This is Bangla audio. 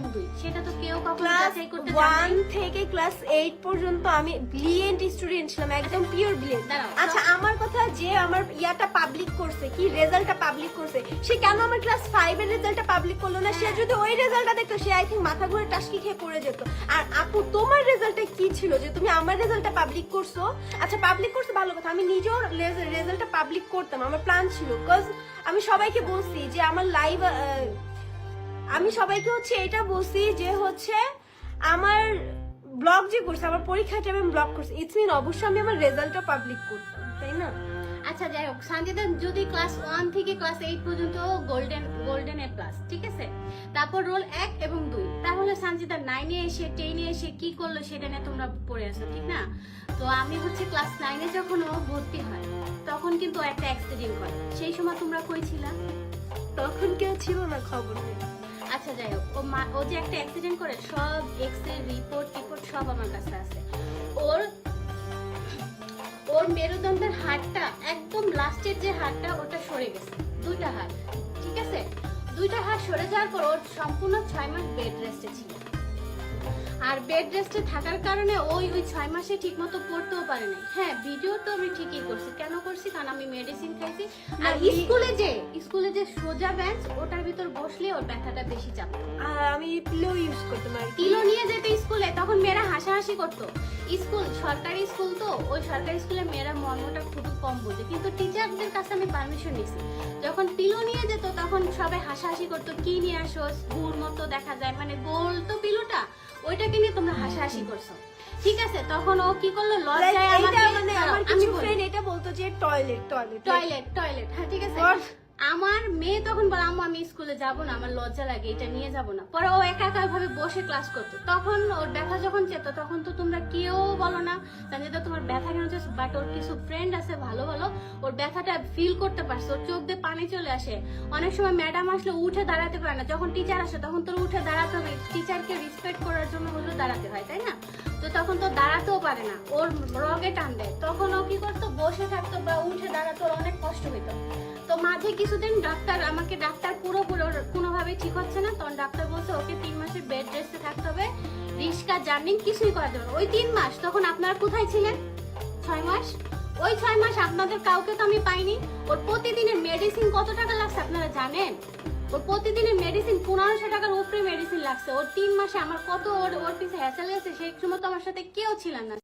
এবং 2 সেটা তো কেউ কখনো ক্লাস যাচাই করতে জানে 1 থেকে ক্লাস 8 পর্যন্ত আমি ব্রিলিয়েন্ট স্টুডেন্ট ছিলাম, একদম পিওর ব্রিলিয়েন্ট। দাঁড়াও, আচ্ছা আমার কথা, যে আমার ইয়াটা পাবলিক করছে, কি রেজাল্টটা পাবলিক করছে, সে কেন আমার ক্লাস 5 এর রেজাল্টটা পাবলিক করলো না? সে যদি ওই রেজাল্টটা দেখতো, সে আই থিংক মাথা ঘুরে টাসকি খেয়ে পড়ে যেত। আর আপু তোমার রেজাল্টে কি ছিল যে তুমি আমার রেজাল্টটা পাবলিক করছো? আচ্ছা পাবলিক করছো ভালো কথা, আমি নিজেও রেজাল্টটা পাবলিক করতাম, আমার প্ল্যান ছিল। কজ আমি সবাইকে বলছি যে আমার লাইভ, আমি সবাইকে হচ্ছে এটা বলছি যে হচ্ছে আমার ব্লগ যে করছে, আমার পরীক্ষার টাইমে ব্লগ করছে, ইটস মিন অবশ্যই আমি আমার রেজাল্টটা পাবলিক করতাম, তাই না? আচ্ছা যাই হোক, সঞ্জিতা যদি ক্লাস 1 থেকে ক্লাস 8 পর্যন্ত গোল্ডেন এ প্লাস, ঠিক আছে, তারপর রোল 1 এবং 2, তাহলে সঞ্জিতা 9 এ এসে 10 এ এসে কি করলো সেটা নিয়ে তোমরা পড়ে আছো, ঠিক না? তো আমি হচ্ছে ক্লাস 9 এ যখন ও ভর্তি হয় তখন কিন্তু একটা অ্যাক্সিডেন্ট হয়, সেই সময় তোমরা কই ছিলা? তখন কেউ ছিল না, খবর নেই। আচ্ছা যাই হোক, ও যে একটা অ্যাক্সিডেন্ট করে সব এক্স-রে রিপোর্ট সব আমার কাছে আছে। ওর মেরুদণ্ডের হাড়টা একদম লাস্টের যে হাড়টা ওটা সরে গেছে, 2টা হাড়, ঠিক আছে, 2টা হাড় সরে যাওয়ার পর ওর সম্পূর্ণ 6 মাস বেড রেস্টে ছিল। আর বেড রেস্টে থাকার কারণে ওই 6 মাসে ঠিক মতো পড়তেও পারে নাই। হ্যাঁ, ভিডিও তো আমি ঠিকই করছি, কেন করছি? কারণ আমি মেডিসিন খাইছি। আর স্কুলে যে সোজা বেঞ্চ, ওটার ভিতর বসলে ওর ব্যথাটা বেশি চাপ। আর আমি পিলো ইউজ করতাম, আর কিলো নিয়ে যেত স্কুলে, তখন মেয়েরা হাসাহাসি করতো। স্কুল সরকারি স্কুল তো, ওই সরকারি স্কুলে মেয়েরা মর্মটা খুবই কম বোঝে, কিন্তু টিচারদের কাছে আমি পারমিশন নিয়েছি। যখন পিলো নিয়ে যেত তখন সবাই হাসাহাসি করতো, কি নিয়ে আসো, গুড় মতো দেখা যায়, মানে গোল তো পিলোটা, ওইটাকে নিয়ে তোমরা হাসাহাসি করছো, ঠিক আছে। তখন ও কি করলো, লজ্জায় আমাকে, মানে আমার কিছু ফ্রেন্ড এটা বলতো যে টয়লেট, হ্যাঁ ঠিক আছে। আমার মেয়ে তখন বলে, আম্মু আমি স্কুলে যাব না, আমার লজ্জা লাগে, এটা নিয়ে যাব না। পরে ও একা একা ভাবে বসে ক্লাস করতো। তখন ওর ব্যথা যখন চেত, তখন তো তোমরা কেউ বলো না সঞ্জিতা তোমার ব্যথা কেন চেয়েছো, বাট ওর কিছু ফ্রেন্ড আছে ভালো ভালো, ওর ব্যথাটা ফিল করতে পারছে, ওর চোখ দিয়ে পানি চলে আসে। অনেক সময় ম্যাডাম আসলে উঠে দাঁড়াতে পারে না, যখন টিচার আসে তখন তোর উঠে দাঁড়াতে হবে, টিচারকে রেসপেক্ট করার জন্য হলেও দাঁড়াতে হয়, তাই না? তো তখন তো দাঁড়াতেও পারে না, ওর রগে টান দেয়, তখন ও কি করতো, বসে থাকতো বা উঠে দাঁড়াতো, ওর অনেক কষ্ট হইতো। তো মাঝে কিছুদিন ডাক্তার পুরোপুরি কোনোভাবে ঠিক হচ্ছে না, তখন ডাক্তার বলছে ওকে 3 মাসের বেড রেস্টে থাকতে হবে, রিস্কা জার্নি কিছুই করা যাবে না। ওই 3 মাস তখন আপনারা কোথায় ছিলেন? 6 মাস, ওই 6 মাস আপনাদের কাউকে তো আমি পাইনি। ওর প্রতিদিনের মেডিসিন কত টাকা লাগছে আপনারা জানেন? ওর প্রতিদিনের মেডিসিন 1500 টাকার উপরে মেডিসিন লাগছে। ওর 3 মাসে আমার কত ওর পিছে হ্যাসেল গেছে, সেই সময় তো আমার সাথে কেউ ছিলেন না।